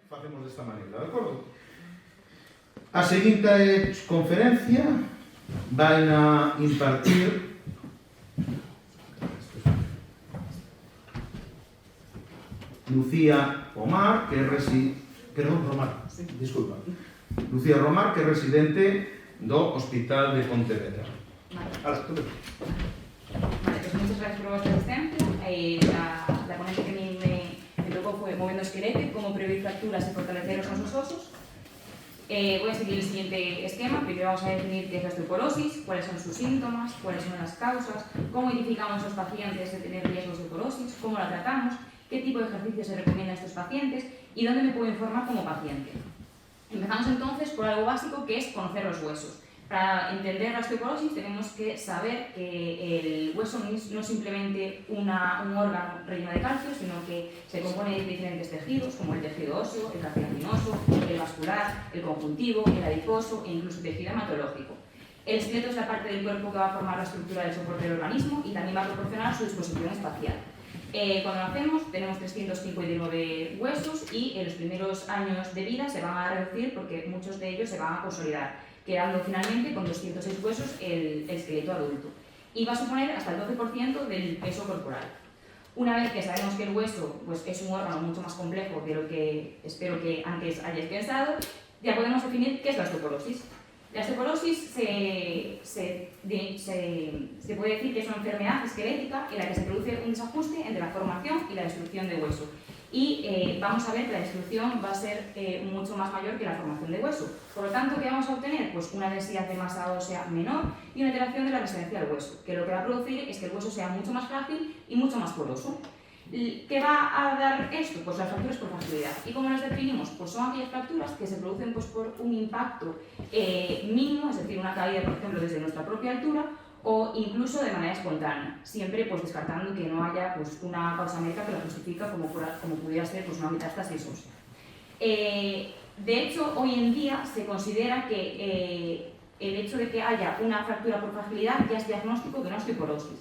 facemos desta maneira, de acordo? A seguinte conferencia vai a impartir Lucía Romar, que é Lucía Romar, que é residente do Hospital de Pontevedra. Vale, pues muchas gracias por vuestra asistencia. La ponencia que me tocó fue moviendo esqueleto, cómo prevenir fracturas y fortalecer los osos. Voy a seguir el siguiente esquema. Primero vamos a definir qué es la osteoporosis, cuáles son sus síntomas, cuáles son las causas, cómo identificamos a los pacientes de tener riesgos de osteoporosis, cómo la tratamos, qué tipo de ejercicio se recomienda a estos pacientes y dónde me puedo informar como paciente. Empezamos entonces por algo básico, que es conocer los huesos. Para entender la osteoporosis tenemos que saber que el hueso no es simplemente un órgano relleno de calcio, sino que se compone de diferentes tejidos, como el tejido óseo, el cartilaginoso, el vascular, el conjuntivo, el adiposo e incluso el tejido hematológico. El esqueleto es la parte del cuerpo que va a formar la estructura del soporte del organismo y también va a proporcionar su disposición espacial. Cuando nacemos tenemos 359 huesos y en los primeros años de vida se van a reducir porque muchos de ellos se van a consolidar, quedando finalmente con 206 huesos el esqueleto adulto. Y va a suponer hasta el 12% del peso corporal. Una vez que sabemos que el hueso pues, es un órgano mucho más complejo de lo que espero que antes hayáis pensado, ya podemos definir qué es la osteoporosis. La osteoporosis se puede decir que es una enfermedad esquelética en la que se produce un desajuste entre la formación y la destrucción de hueso. Y vamos a ver que la destrucción va a ser mucho más mayor que la formación de hueso. Por lo tanto, ¿qué vamos a obtener? Pues una densidad de masa ósea menor y una alteración de la resistencia al hueso, que lo que va a producir es que el hueso sea mucho más frágil y mucho más poroso. ¿Qué va a dar esto? Pues las fracturas por fragilidad. ¿Y cómo las definimos? Pues son aquellas fracturas que se producen pues, por un impacto mínimo, es decir, una caída, por ejemplo, desde nuestra propia altura, o incluso de manera espontánea, siempre pues, descartando que no haya pues, una causa médica que la justifica, como pudiera ser pues, una metástasis ósea. De hecho, hoy en día se considera que el hecho de que haya una fractura por fragilidad ya es diagnóstico de una osteoporosis.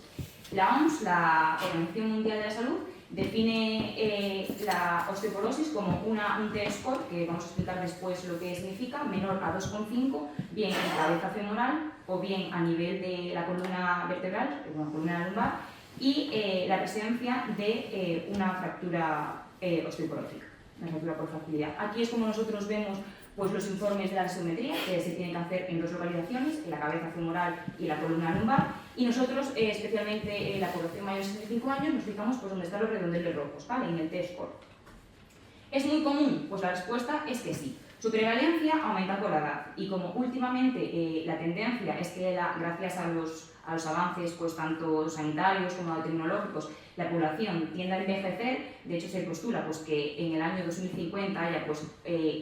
La OMS, la Organización Mundial de la Salud, define la osteoporosis como un T-score, que vamos a explicar después lo que significa, menor a 2,5, bien en cabeza femoral o bien a nivel de la columna vertebral, la columna lumbar, y la presencia de una fractura osteoporótica, una fractura por fragilidad. Aquí es como nosotros vemos pues, los informes de la geometría, que se tienen que hacer en dos localizaciones, en la cabeza femoral y la columna lumbar, y nosotros, especialmente en la población mayor de 65 años, nos fijamos pues, donde están los redondeles rojos, ¿vale? En el T-score. ¿Es muy común? Pues la respuesta es que sí. Su prevalencia aumenta con la edad y como últimamente la tendencia es que gracias a los avances pues, tanto sanitarios como tecnológicos, la población tiende a envejecer. De hecho se postula pues, que en el año 2050 haya pues,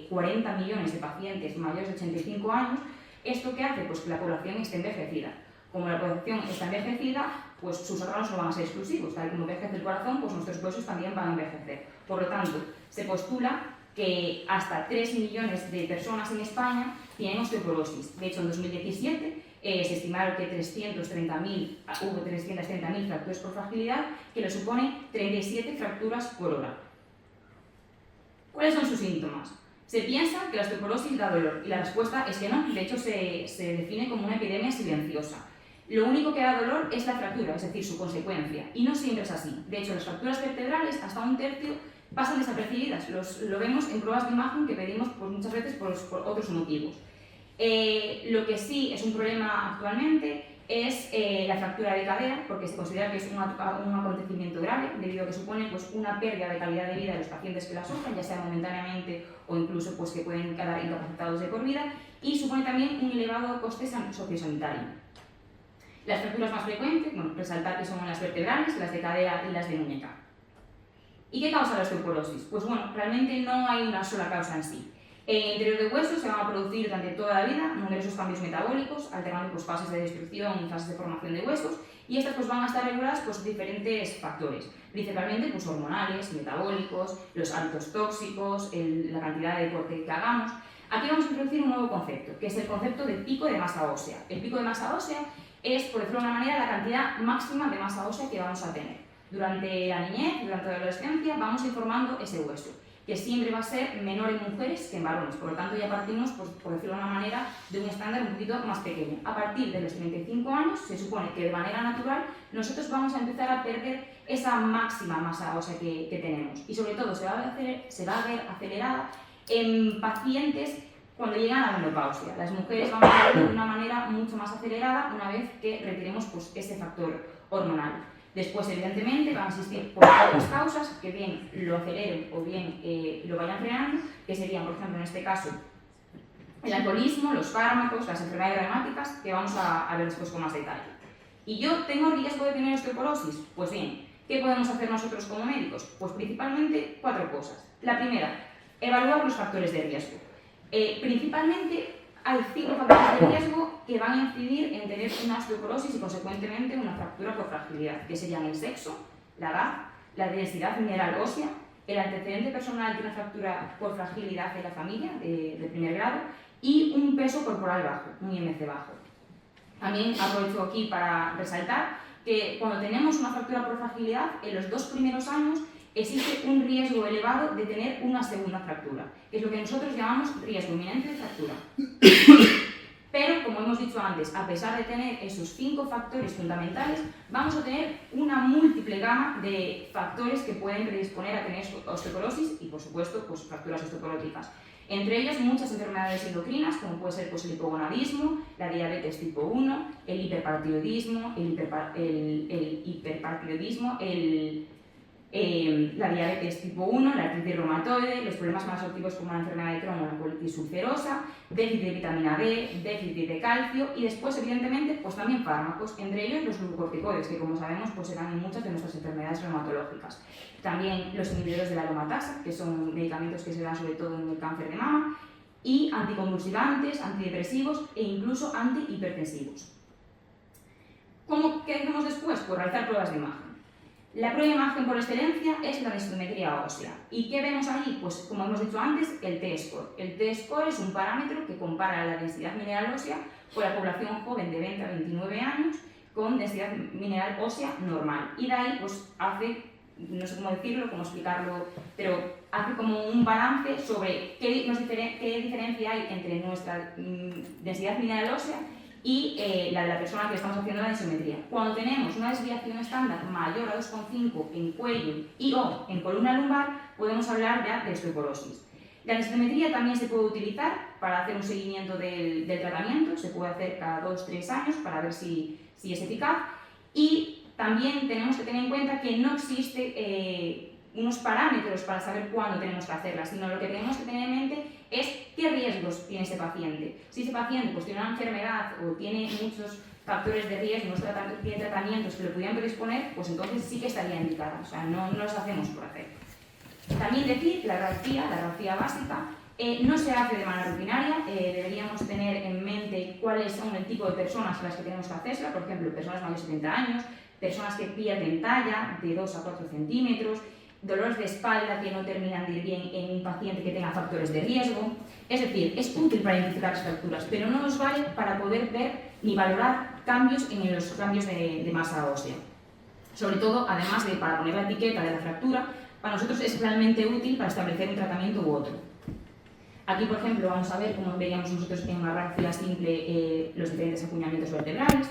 40 millones de pacientes mayores de 85 años. ¿Esto qué hace? Pues que la población esté envejecida. Como la población está envejecida, pues sus órganos no van a ser exclusivos. Tal como envejece el corazón, pues nuestros huesos también van a envejecer. Por lo tanto, se postula que hasta 3 millones de personas en España tienen osteoporosis. De hecho, en 2017 se estimaron que hubo 330.000 fracturas por fragilidad, que le suponen 37 fracturas por hora. ¿Cuáles son sus síntomas? Se piensa que la osteoporosis da dolor y la respuesta es que no. De hecho, se define como una epidemia silenciosa. Lo único que da dolor es la fractura, es decir, su consecuencia, y no siempre es así. De hecho, las fracturas vertebrales, hasta un tercio, pasan desapercibidas. Lo vemos en pruebas de imagen que pedimos pues, muchas veces por otros motivos. Lo que sí es un problema actualmente es la fractura de cadera, porque se considera que es un acontecimiento grave, debido a que supone pues, una pérdida de calidad de vida de los pacientes que la sufren, ya sea momentáneamente o incluso pues, que pueden quedar incapacitados de por vida, y supone también un elevado coste sociosanitario. Las fracturas más frecuentes, bueno, resaltar que son las vertebrales, las de cadera y las de muñeca. ¿Y qué causa la osteoporosis? Pues bueno, realmente no hay una sola causa en sí. En el interior del hueso se van a producir durante toda la vida numerosos cambios metabólicos, alternando pues, fases de destrucción y fases de formación de huesos, y estas pues, van a estar reguladas por diferentes factores, principalmente pues, hormonales, metabólicos, los hábitos tóxicos, la cantidad de deporte que hagamos. Aquí vamos a introducir un nuevo concepto, que es el concepto de pico de masa ósea. El pico de masa ósea es, por decirlo de una manera, la cantidad máxima de masa ósea que vamos a tener. Durante la niñez, durante la adolescencia, vamos informando ese hueso. que siempre va a ser menor en mujeres que en varones. Por lo tanto, ya partimos, pues, por decirlo de una manera, de un estándar un poquito más pequeño. A partir de los 35 años, se supone que de manera natural nosotros vamos a empezar a perder esa máxima masa ósea que tenemos. Y sobre todo se va a ver acelerada en pacientes cuando llegan a la menopausia. Las mujeres van a verlo de una manera mucho más acelerada una vez que retiremos, pues, ese factor hormonal. Después, evidentemente, van a existir otras causas que bien lo aceleren o bien lo vayan frenando, que serían, por ejemplo, en este caso, el alcoholismo, los fármacos, las enfermedades reumáticas, que vamos a ver después con más detalle. ¿Y yo tengo riesgo de tener osteoporosis? Pues bien, ¿qué podemos hacer nosotros como médicos? Pues principalmente 4 cosas. La primera, evaluar los factores de riesgo. Principalmente hay 5 factores de riesgo que van a incidir en tener una osteoporosis y consecuentemente una fractura por fragilidad, que serían el sexo, la edad, la densidad mineral ósea, el antecedente personal de una fractura por fragilidad en la familia de primer grado y un peso corporal bajo, un IMC bajo. También aprovecho aquí para resaltar que cuando tenemos una fractura por fragilidad, en los 2 primeros años existe un riesgo elevado de tener una segunda fractura, que es lo que nosotros llamamos riesgo inminente de fractura. Pero, como hemos dicho antes, a pesar de tener esos 5 factores fundamentales, vamos a tener una múltiple gama de factores que pueden predisponer a tener osteoporosis y, por supuesto, pues, fracturas osteoporóticas. Entre ellas, muchas enfermedades endocrinas, como puede ser, pues, el hipogonadismo, la diabetes tipo 1, el hiperpartiroidismo, la diabetes tipo 1, la artritis reumatoide, los problemas más activos como la enfermedad de Crohn o la colitis ulcerosa, déficit de vitamina D, déficit de calcio y después, evidentemente, pues también fármacos, entre ellos los glucocorticoides, que como sabemos pues se dan en muchas de nuestras enfermedades reumatológicas. También los inhibidores de la aromatasa, que son medicamentos que se dan sobre todo en el cáncer de mama, y anticonvulsivantes, antidepresivos e incluso antihipertensivos. ¿Qué hacemos después? Pues realizar pruebas de imagen. La prueba de imagen por excelencia es la densitometría ósea. ¿Y qué vemos ahí? Pues como hemos dicho antes, el T-score. El T-score es un parámetro que compara la densidad mineral ósea por la población joven de 20 a 29 años con densidad mineral ósea normal. Y de ahí pues hace, no sé cómo decirlo, cómo explicarlo, pero hace como un balance sobre qué diferencia hay entre nuestra densidad mineral ósea y la de la persona que estamos haciendo la densimetría. Cuando tenemos una desviación estándar mayor a 2,5 en cuello y o en columna lumbar, podemos hablar ya de osteoporosis. La densimetría también se puede utilizar para hacer un seguimiento del tratamiento, se puede hacer cada 2-3 años para ver si es eficaz, y también tenemos que tener en cuenta que no existe unos parámetros para saber cuándo tenemos que hacerla, sino lo que tenemos que tener en mente es qué riesgos tiene ese paciente. Si ese paciente pues, tiene una enfermedad o tiene muchos factores de riesgo, no tiene tratamientos que lo pudieran predisponer, pues entonces sí que estaría indicada, o sea, no los hacemos por hacer. También decir la radiografía básica, no se hace de manera rutinaria, deberíamos tener en mente cuáles son el tipo de personas a las que tenemos que hacerla, por ejemplo, personas mayores de 70 años, personas que pierden talla de 2 a 4 centímetros, dolores de espalda que no terminan de ir bien en un paciente que tenga factores de riesgo. Es decir, es útil para identificar las fracturas, pero no nos vale para poder ver ni valorar cambios en los cambios de masa ósea. Sobre todo, además de para poner la etiqueta de la fractura, para nosotros es realmente útil para establecer un tratamiento u otro. Aquí, por ejemplo, vamos a ver cómo veríamos nosotros en una radiografía simple los diferentes acuñamientos vertebrales.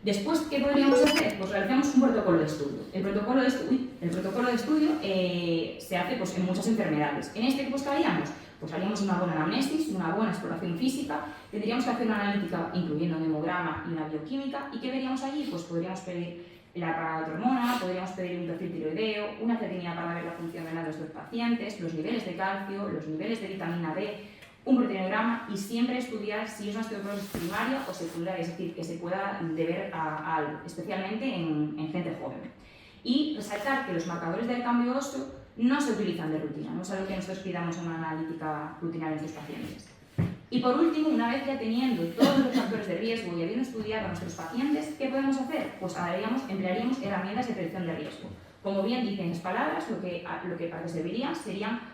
Después, ¿qué podríamos hacer? Pues realizamos un protocolo de estudio. El protocolo de estudio se hace pues, en muchas enfermedades. ¿En este qué buscaríamos? Pues haríamos una buena anamnesis, una buena exploración física, tendríamos que hacer una analítica incluyendo un hemograma y una bioquímica. ¿Y qué veríamos allí? Pues podríamos pedir la paratormona, podríamos pedir un perfil tiroideo, una creatinina para ver la función renal de nuestros pacientes, los niveles de calcio, los niveles de vitamina D, un proteinograma y siempre estudiar si es una osteoporosis primaria o secundaria, es decir, que se pueda deber a algo, especialmente en gente joven. Y resaltar que los marcadores del cambio óseo no se utilizan de rutina, no es algo que nosotros pidamos en una analítica rutinaria en nuestros pacientes. Y por último, una vez ya teniendo todos los factores de riesgo y habiendo estudiado a nuestros pacientes, ¿qué podemos hacer? Pues emplearíamos herramientas de predicción de riesgo. Como bien dicen las palabras, lo que para que servirían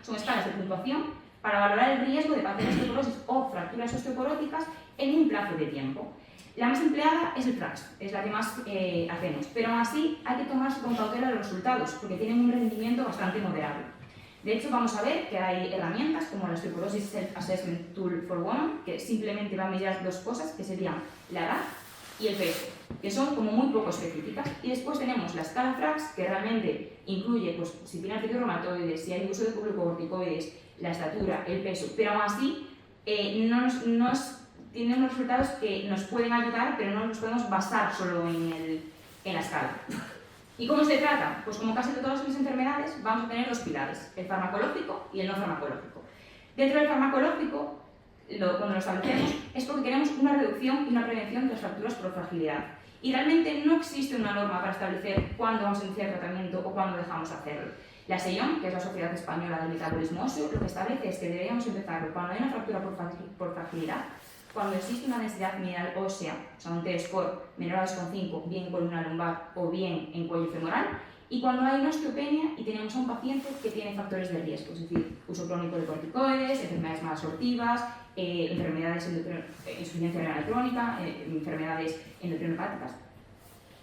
son escalas de puntuación para valorar el riesgo de padecer osteoporosis o fracturas osteoporóticas en un plazo de tiempo. La más empleada es el TRAX, es la que más hacemos, pero aún así hay que tomarse con cautela los resultados porque tienen un rendimiento bastante moderado. De hecho, vamos a ver que hay herramientas como la Osteoporosis Self-Assessment Tool for Women, que simplemente va a mirar dos cosas, que serían la edad y el peso, que son como muy poco específicas. Y después tenemos la escala FRAX, que realmente incluye pues, si tiene artritis reumatoide, si hay uso de glucocorticoides, la estatura, el peso, pero aún así tiene unos resultados que nos pueden ayudar, pero no nos podemos basar solo en la escala. ¿Y cómo se trata? Pues como casi de todas las enfermedades, vamos a tener dos pilares, el farmacológico y el no farmacológico. Dentro del farmacológico, cuando lo establecemos, es porque queremos una reducción y una prevención de las fracturas por fragilidad. Y realmente no existe una norma para establecer cuándo vamos a iniciar tratamiento o cuándo dejamos de hacerlo. La SEIOM, que es la Sociedad Española del Metabolismo Óseo, lo que establece es que deberíamos empezarlo cuando hay una fractura por fragilidad, cuando existe una densidad mineral ósea, o sea, un T-score menor a 2,5, bien en columna lumbar o bien en cuello femoral, y cuando hay una osteopenia y tenemos a un paciente que tiene factores de riesgo, es decir, uso crónico de corticoides, enfermedades malabsortivas, enfermedades insuficiencia renal crónica, enfermedades endocrinopáticas.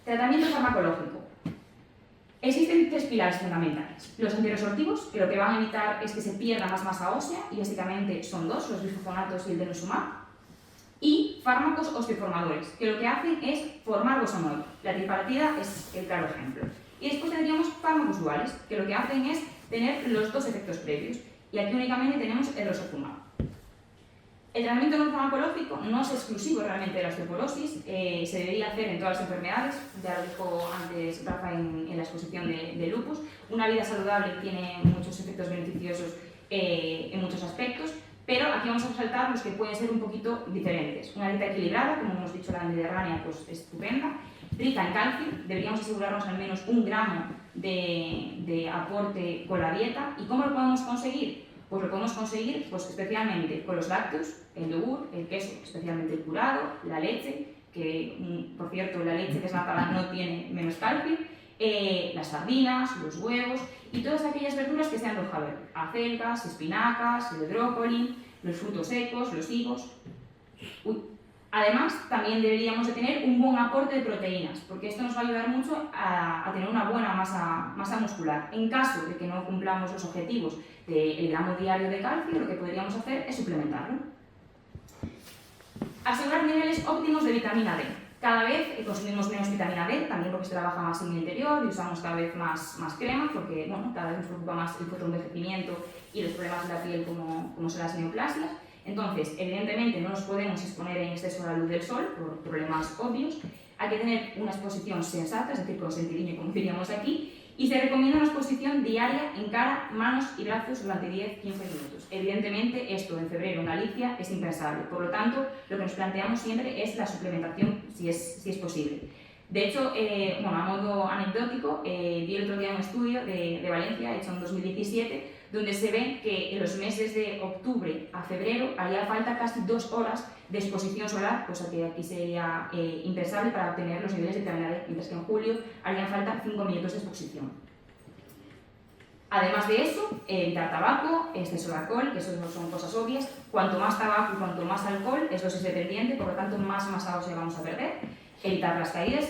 Tratamiento farmacológico. Existen tres pilares fundamentales. Los antirresortivos, que lo que van a evitar es que se pierda más masa ósea, y básicamente son dos, los bisfosfonatos y el denosumab. Y fármacos osteoformadores, que lo que hacen es formar hueso nuevo. La tripartida es el claro ejemplo. Y después tendríamos fármacos duales, que lo que hacen es tener los dos efectos previos. Y aquí únicamente tenemos el rosuzumab. El tratamiento no farmacológico no es exclusivo realmente de la osteoporosis, se debería hacer en todas las enfermedades, ya lo dijo antes Rafa en la exposición de lupus. Una vida saludable tiene muchos efectos beneficiosos en muchos aspectos, pero aquí vamos a resaltar los que pueden ser un poquito diferentes. Una dieta equilibrada, como hemos dicho, la mediterránea, pues estupenda, rica en calcio, deberíamos asegurarnos al menos 1 gramo de aporte con la dieta. ¿Y cómo lo podemos conseguir? Pues lo podemos conseguir pues, especialmente con los lácteos, el yogur, el queso, especialmente el curado, la leche, que por cierto la leche desnatada no tiene menos calcio, las sardinas, los huevos y todas aquellas verduras que sean roja verde, acelgas, espinacas, el brócoli, los frutos secos, los higos. Además, también deberíamos de tener un buen aporte de proteínas, porque esto nos va a ayudar mucho a tener una buena masa muscular. En caso de que no cumplamos los objetivos del gramo diario de calcio, lo que podríamos hacer es suplementarlo. Asegurar niveles óptimos de vitamina D. Cada vez consumimos menos vitamina D, también porque se trabaja más en el interior y usamos cada vez más cremas, porque bueno, cada vez nos preocupa más el fotoenvejecimiento y los problemas de la piel como son las neoplasias. Entonces, evidentemente no nos podemos exponer en exceso a la luz del sol por problemas obvios. Hay que tener una exposición sensata, es decir, con sentidiño, como diríamos aquí, y se recomienda una exposición diaria en cara, manos y brazos durante 10-15 minutos. Evidentemente, esto en febrero en Galicia es impensable. Por lo tanto, lo que nos planteamos siempre es la suplementación, si es posible. De hecho, bueno, a modo anecdótico, vi el otro día un estudio de Valencia, hecho en 2017, donde se ve que en los meses de octubre a febrero haría falta casi 2 horas de exposición solar, cosa que aquí sería impensable para obtener los niveles de vitamina D, mientras que en julio harían falta 5 minutos de exposición. Además de eso, evitar tabaco, exceso de alcohol, que eso no son cosas obvias. Cuanto más tabaco y cuanto más alcohol, es dosis dependiente, por lo tanto más masa ósea vamos a perder. Evitar las caídas,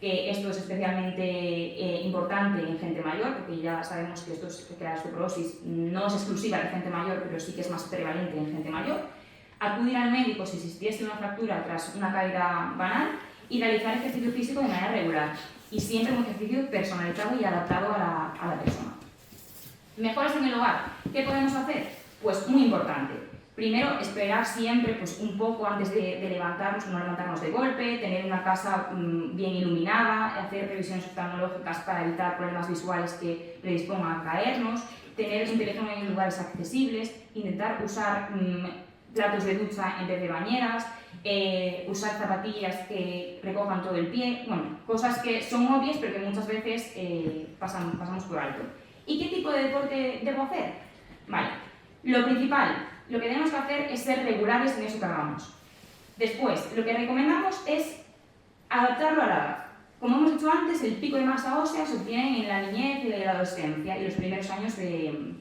que esto es especialmente importante en gente mayor, porque ya sabemos que la osteoporosis no es exclusiva de gente mayor, pero sí que es más prevalente en gente mayor. Acudir al médico si existiese una fractura tras una caída banal y realizar ejercicio físico de manera regular, y siempre un ejercicio personalizado y adaptado a la persona. Mejoras en el hogar. ¿Qué podemos hacer? Pues muy importante. Primero, esperar siempre pues, un poco antes de levantarnos, no levantarnos de golpe, tener una casa bien iluminada, hacer revisiones oftalmológicas para evitar problemas visuales que predispongan a caernos, tener un teléfono en lugares accesibles, intentar usar platos de ducha en vez de bañeras, usar zapatillas que recojan todo el pie, bueno, cosas que son obvias pero que muchas veces pasamos por alto. ¿Y qué tipo de deporte debo hacer? Vale, lo principal, lo que tenemos que hacer es ser regulares en eso que hagamos. Después, lo que recomendamos es adaptarlo a la edad. Como hemos dicho antes, el pico de masa ósea se obtiene en la niñez y la adolescencia y los primeros años de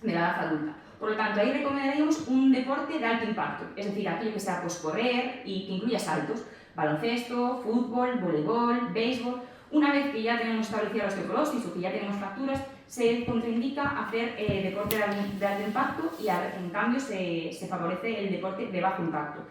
la edad adulta. Por lo tanto, ahí recomendaríamos un deporte de alto impacto, es decir, aquello que sea pues, correr y que incluya saltos, baloncesto, fútbol, voleibol, béisbol. Una vez que ya tenemos establecida la osteoporosis o que ya tenemos fracturas, se contraindica hacer deporte de alto impacto y en cambio se favorece el deporte de bajo impacto.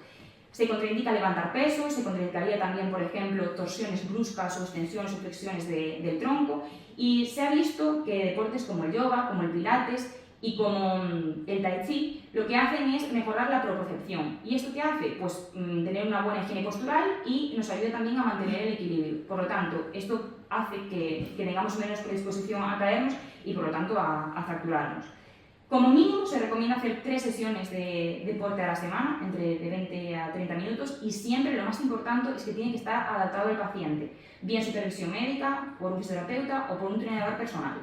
Se contraindica levantar pesos, se contraindicaría también, por ejemplo, torsiones bruscas o extensiones o flexiones del tronco, y se ha visto que deportes como el yoga, como el pilates y como el tai chi, lo que hacen es mejorar la propiocepción. ¿Y esto qué hace? Pues tener una buena higiene postural y nos ayuda también a mantener el equilibrio. Por lo tanto, esto hace que tengamos menos predisposición a caernos y por lo tanto a fracturarnos. Como mínimo se recomienda hacer 3 sesiones de deporte a la semana, entre de 20 a 30 minutos, y siempre lo más importante es que tiene que estar adaptado al paciente, bien supervisión médica, por un fisioterapeuta o por un entrenador personal.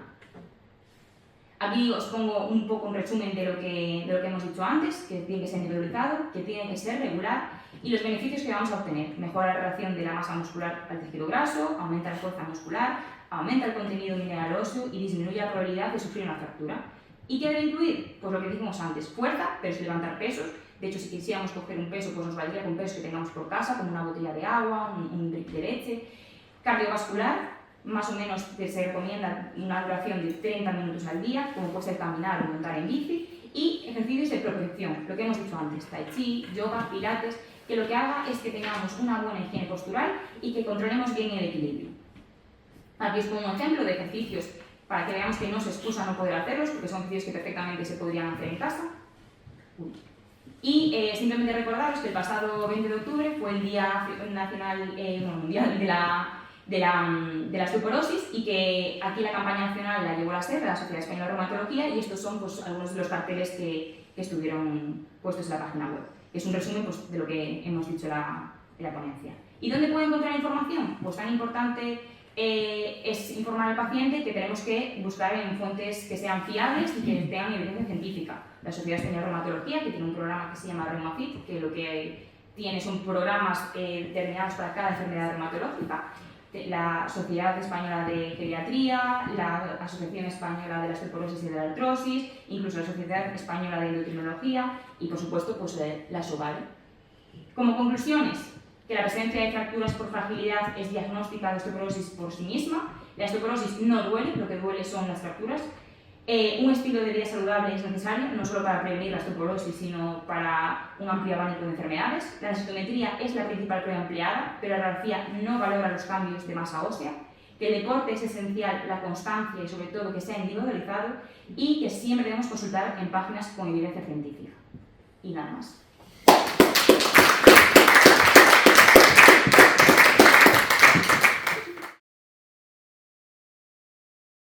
Aquí os pongo un poco un resumen de lo que hemos dicho antes, que tiene que ser individualizado, que tiene que ser regular, y los beneficios que vamos a obtener: mejora la relación de la masa muscular al tejido graso, aumenta la fuerza muscular, aumenta el contenido mineral óseo y disminuye la probabilidad de sufrir una fractura. ¿Y qué debe incluir? Pues lo que dijimos antes, fuerza, pero sin levantar pesos. De hecho, si quisiéramos coger un peso, pues nos valdría con pesos que tengamos por casa, como una botella de agua, un drip de leche. Cardiovascular, más o menos se recomienda una duración de 30 minutos al día, como puede ser caminar o montar en bici. Y ejercicios de propiocepción, lo que hemos dicho antes, tai chi, yoga, pilates, que lo que haga es que tengamos una buena higiene postural y que controlemos bien el equilibrio. Aquí os pongo un ejemplo de ejercicios para que veamos que no se excusa no poder hacerlos, porque son ejercicios que perfectamente se podrían hacer en casa. Y simplemente recordaros que el pasado 20 de octubre fue el Día Nacional Mundial de la Osteoporosis, y que aquí la campaña nacional la llevó la SER, la Sociedad Española de Reumatología, y estos son pues, algunos de los carteles que estuvieron puestos en la página web. Es un resumen pues, de lo que hemos dicho en la ponencia. ¿Y dónde puede encontrar información? Pues tan importante es informar al paciente que tenemos que buscar en fuentes que sean fiables y que tengan evidencia científica. La Sociedad Española de Reumatología, que tiene un programa que se llama ReumaFit, que lo que tiene son programas determinados para cada enfermedad reumatológica. La Sociedad Española de Geriatría, la Asociación Española de la Osteoporosis y de la Artrosis, incluso la Sociedad Española de Endocrinología y, por supuesto, pues, la SOGAL. Como conclusiones, que la presencia de fracturas por fragilidad es diagnóstica de osteoporosis por sí misma. La osteoporosis no duele, lo que duele son las fracturas. Un estilo de vida saludable es necesario, no solo para prevenir la osteoporosis, sino para un amplio abanico de enfermedades. La densitometría es la principal prueba empleada, pero la radiografía no valora los cambios de masa ósea. Que el deporte es esencial, la constancia y sobre todo que sea individualizado, y que siempre debemos consultar en páginas con evidencia científica. Y nada más.